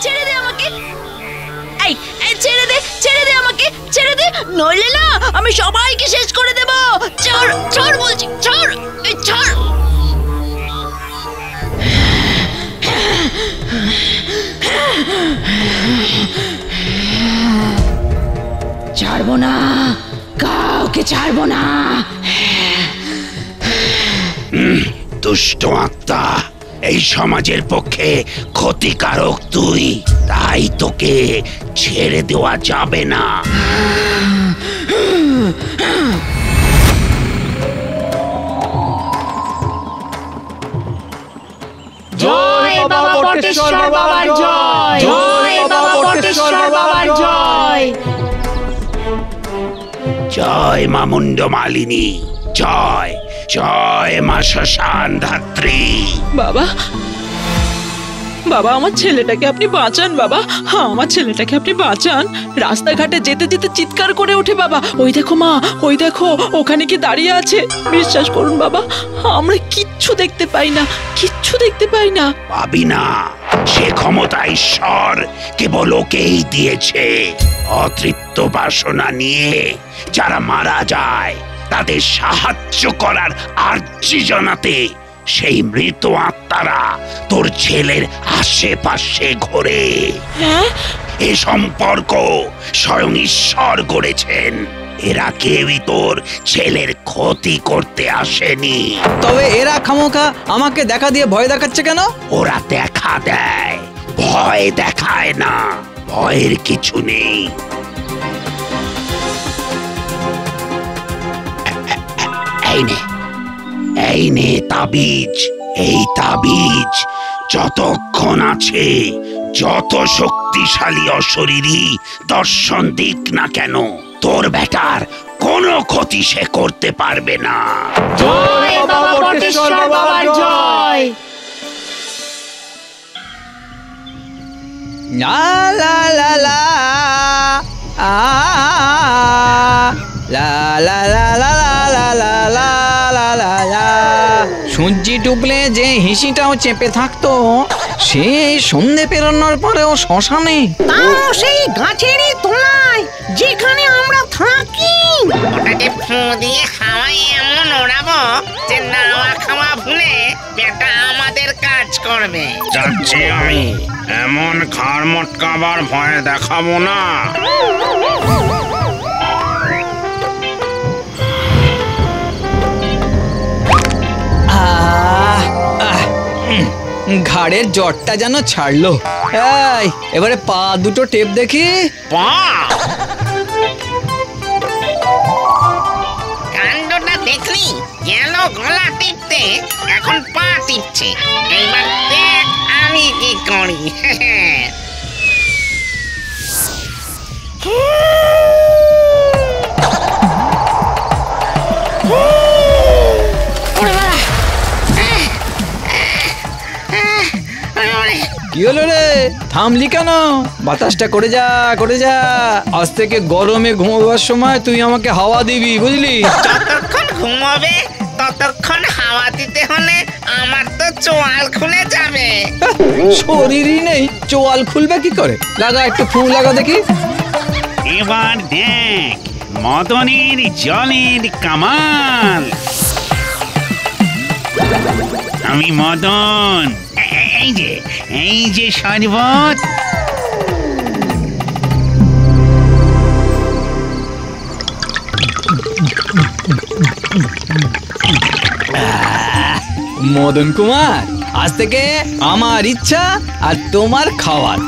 ছেড়ে দে আমাকে, ছেড়ে দে আমাকে, ছেড়ে দে, নইলে না আমি সবাইকে শেষ করে দেব। ছাড়, ছাড় বলছি, ছাড়, ছাড়। ছাড়বো না, কাউকে ছাড়বো না। দুষ্ট আত্মা, এই সমাজের পক্ষে ক্ষতিকারক তুই, তাই তোকে ছেড়ে দেওয়া যাবে না। জয় বাবা বটেশ্বর বাবার জয়, জয় বাবা বটেশ্বর বাবার জয়। জয় মা মুন্ড মালিনী, জয় জয় মা শ্মশান ধাত্রী। বাবা, বাবা আমার ছেলেটাকে আপনি বাঁচান বাবা, হ্যাঁ আমার ছেলেটাকে আপনি বাঁচান। রাস্তাঘাটে যেতে যেতে চিৎকার করে ওঠে বাবা, ওই দেখো মা, ওই দেখো ওখানে কি দাঁড়িয়ে আছে। বিশ্বাস করুন বাবা, আমরা কিচ্ছু দেখতে পাই না, কিচ্ছু দেখতে পাই না। পাবি না, সে ক্ষমতা ঈশ্বর কেবল ওকেই দিয়েছে। অতৃপ্ত বাসনা নিয়ে যারা মারা যায় তাদের সাহায্য করার আর্জি জানাতে সেই মৃত আত্মারা তোর ছেলের আশেপাশে ঘোরে। এ সম্পর্ক স্বয়ং ঈশ্বর গড়েছেন। এরা কেউই তোর ছেলের ক্ষতি করতে আসেনি। তবে এরা খামোখা আমাকে দেখা দিয়ে ভয় দেখাচ্ছে কেন? ওরা দেখা দেয়, ভয় দেখায় না। ভয়ের কিছু নেই। এই নে তাবিজ। এই তাবিজ যতক্ষণ আছে, যত শক্তিশালী অশরীরী দর্শন দিক না কেন, তোর বেটার কোনো ক্ষতি সে করতে পারবে না। জয় বাবা বটেশ্বর বাবার জয়। লা লা লা লা আ লা লা লা লা লা লা লা লা লা লা। সূর্যি ডুবলে যে হিসিটাও চেপে থাকতো, সেই সন্ধে পেরোনোর পরেও শ্মশানে, তাও সেই গাছেরই তলায় যেখানে আমরা থাকি। ওটাকে ফু দিয়ে হাওয়ায় এমন ওড়াবো যে নাওয়া খাওয়া ভুলে বেটা আমাদের কাজ করবে। যাচ্ছি আমি, এমন ঘাড় মটকাবার ভয় দেখাবো না। ঘাড়ের জ্বরটা যেন ছাড়লো। এই এবারে পা দুটো টেপ দেখি। কাণ্ডটা দেখলি, গেল গলা টিপতে, এখন পা টিপছে। এইবার দেখ আমি কি করি। কি হলো রে, থামলি কেন? বাতাসটা করে যা, করে যা। আজ থেকে গরমে ঘুমাবার সময় তুই আমাকে হাওয়া দিবি, বুঝলি? যতক্ষণ ঘুমাবে ততক্ষণ হাওয়া দিতে হলে আমার তো চোয়াল খুলে যাবে। শরীরই নেই, চোয়াল খুলবে কি করে? লাগা, একটু ফু লাগা দেখি। এবার দেখ মদনের জলের কামাল। আমি মদন, এই যে শরবত। মদন কুমার, আজ থেকে আমার ইচ্ছা আর তোমার খাওয়ার।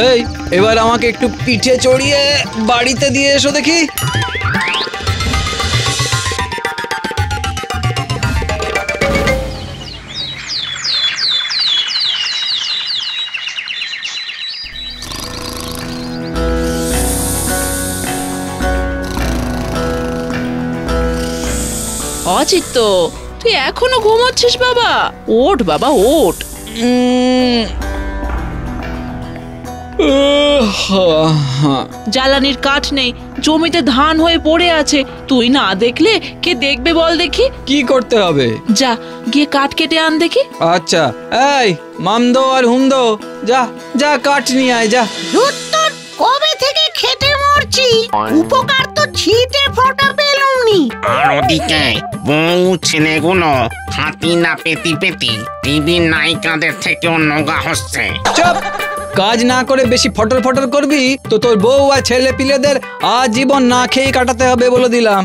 এই এবার আমাকে একটু পিঠে চড়িয়ে বাড়িতে দিয়ে এসো দেখি। অচিত্ত, তুই এখনো ঘুমাচ্ছিস বাবা? ওঠ বাবা, ওঠ। জ্বালানির কাঠ নেই, জমিতে ধান হয়ে পড়ে আছে। তুই না দেখলে কে দেখবে বল দেখি? কি করতে হবে? যা গিয়ে কাঠ কেটে আন দেখি। আচ্ছা, এই মামদো আর হুমদো, যা যা কাঠ নিয়ে আয়, যা। উত্তর কবে থেকে খেটে মরছি, উপকার তো ছিটে ফোঁটা পেলুমনি। আর ওদিকে বউ ছেলেগুলো হাতি না পেতি পেতি টিভির নায়িকাদের থেকেও নোগা হচ্ছে। চুপ! কাজ না করে বেশি ফটর ফটর করবি তো তোর বউ আর ছেলে পিলেদের আজীবন না খেয়ে কাটাতে হবে বলে দিলাম।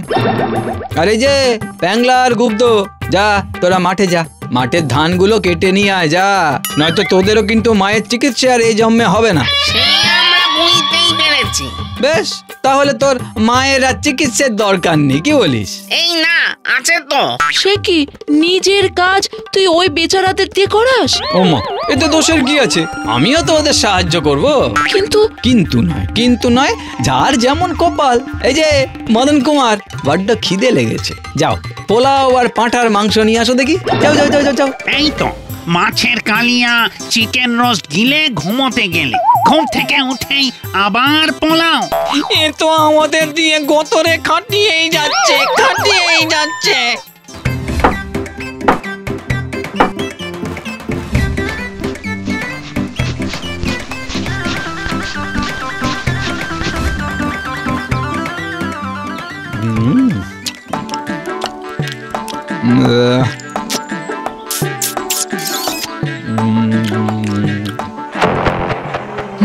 আর এই যে প্যাংলা আর গুপ্ত, যা তোরা মাঠে যা, মাঠের ধানগুলো কেটে নিয়ে আয়, যা। নয়তো তোদেরও কিন্তু মায়ের চিকিৎসা আর এই জন্মে হবে না। সে আমরা বুঝতেই পেরেছি। বেশ, তাহলে তোর মায়ের আর চিকিৎসার দরকার নেই, কি বলিস? এই না, আছে তো। সে কি, নিজের কাজ তুই ওই বেচারাদের দিয়ে করাস? ওমা, এতে দোষের কি আছে? আমিও তো ওদের সাহায্য করব। কিন্তু কিন্তু নয়, যার যেমন কপাল। এই যে মদন কুমার, বড্ড খিদে লেগেছে, যাও পোলাও আর পাঁঠার মাংস নিয়ে আসো দেখি। যাও যাও যাও যাও যাও। এই তো মাছের কালিয়া চিকেন রোস্ট গিলে ঘুমোতে গেলে, ঘুম থেকে উঠেই আবার পোলাও। এ তো আমাদের দিয়ে গতরে খাটিয়েই যাচ্ছে।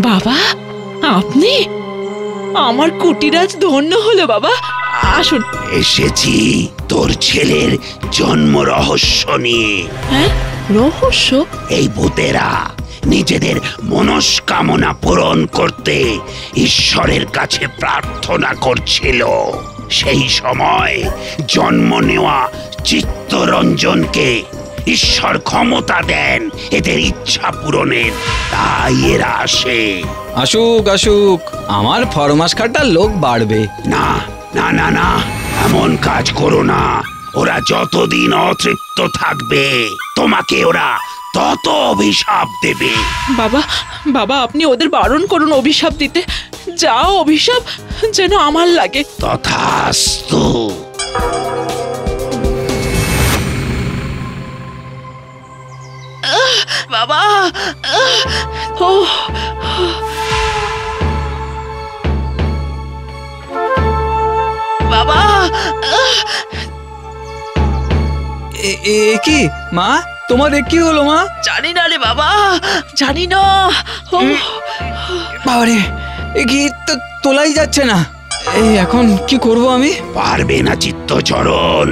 বাবা, আপনি? আমার কুটিরাজ ধন্য হলো বাবা, আসুন। এসেছি তোর ছেলের জন্ম রহস্য নিয়ে। হ্যাঁ, রহস্য? এই ভূতেরা নিজেদের মনস্কামনা পূরণ করতে ঈশ্বরের কাছে প্রার্থনা করছিল। সেই সময় জন্ম নেওয়া চিত্তরঞ্জনকে ঈশ্বর ক্ষমতা দেন এদের ইচ্ছা পূরণের, তাই এরা আসে। আসুক, আমার ফরমাস খাটার লোক বাড়বে। না না না না, এমন কাজ করো না। ওরা যতদিন অতৃপ্ত থাকবে তোমাকে ওরা তত অভিশাপ দেবে। বাবা আপনি ওদের বারণ করুন অভিশাপ দিতে। যা অভিশাপ যেন আমার লাগে। তথাস্তু। বাবা, ও বাবা, কি মা, তোমার কি হলো মা? জানি না রে বাবা, জানি না। বাবারে, কি তোলাই যাচ্ছে না। এই এখন কি করব আমি? পারবে না চিত্তচরণ,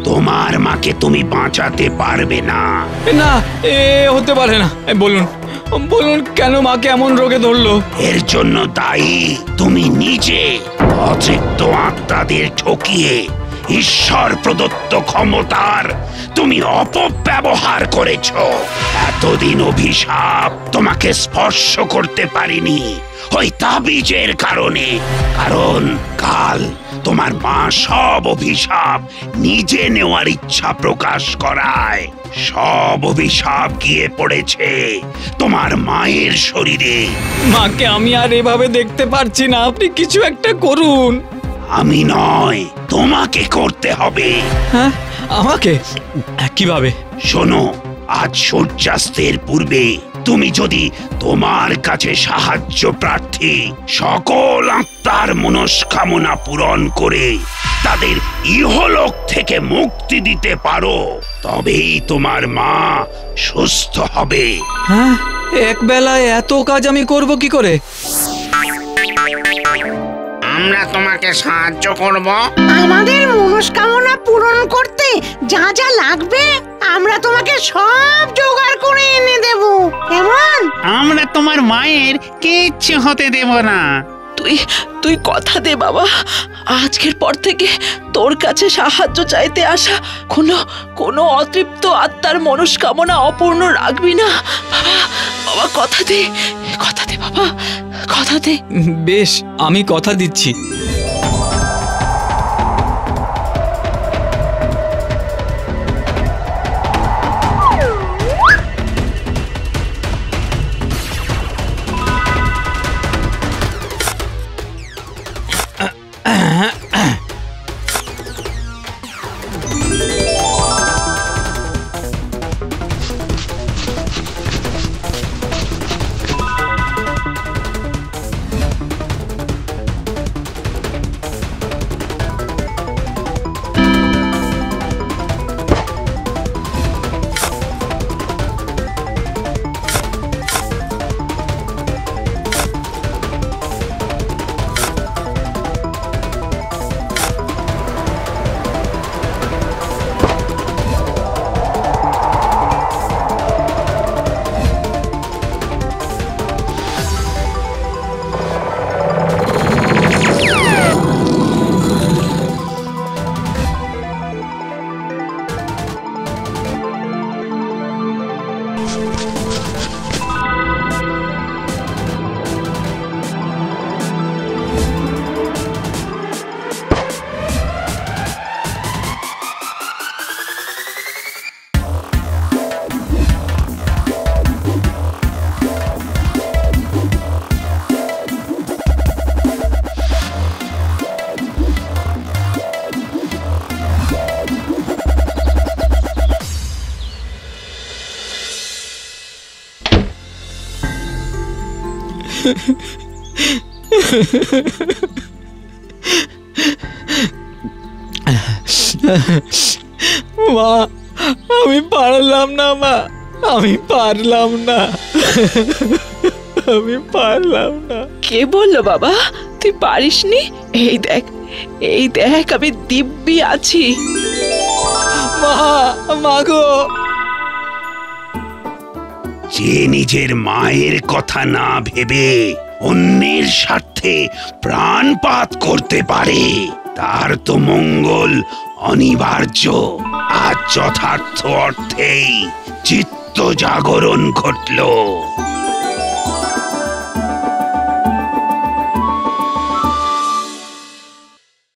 তোমার মাকে তুমি বাঁচাতে পারবে না। না, এ হতে পারে না। বলুন কেন মাকে এমন রোগে ধরলো? এর জন্য দায়ী তুমি নিজে। অতৃপ্ত আত্মাদের ঠকিয়ে ঈশ্বর প্রদত্ত ক্ষমতার তুমি অপব্যবহার করেছ। এতদিন অভিশাপ তোমাকে স্পর্শ করতে পারিনি ওই তাবিজের কারণে। কারণ কাল তোমার মা সব অভিশাপ নিজে নেওয়ার ইচ্ছা প্রকাশ করায়। সব অভিশাপ গিয়ে পড়েছে তোমার মায়ের শরীরে। মাকে আমি আর এভাবে দেখতে পারছি না, আপনি কিছু একটা করুন। আমি নয়, তোমাকে করতে হবে। হ্যাঁ, আমাকে? কিভাবে? শোনো, আজ সূর্যাস্তের পূর্বে তুমি যদি তোমার কাছে সাহায্য প্রার্থী সকল আত্মার মনস্কামনা পূরণ করে তাদের ইহলোক থেকে মুক্তি দিতে পারো, তবেই তোমার মা সুস্থ হবে। হ্যাঁ, এক বেলায় এত কাজ আমি করব কি করে? আমরা তোমাকে সাহায্য করব। আমাদের মনস্কামনা পূরণ করতে যা যা লাগবে আমরা তোমাকে সব জোগাড় করে এনে দেব। কেমন? আমরা তোমার মায়ের কিচ্ছু হতে দেব না। তুই কথা দে বাবা, আজকের পর থেকে তোর কাছে সাহায্য চাইতে আসা কোনো অতৃপ্ত আত্মার মনস্কামনা অপূর্ণ রাখবি না। বাবা কথা দে বাবা, কথা দে। বেশ, আমি কথা দিচ্ছি। মা, আমি পারলাম না মা, আমি পারলাম না, আমি পারলাম না। কে বললো বাবা তুই পারিসনি? এই দেখ, এই দেখ, আমি দিব্যি আছি। মা, মাগো। যে নিজের মায়ের কথা না ভেবে অন্যের স্বার্থে প্রাণপাত করতে পারে তার তো মঙ্গল অনিবার্য। আজ যথার্থ অর্থেই চিত্ত জাগরণ ঘটল।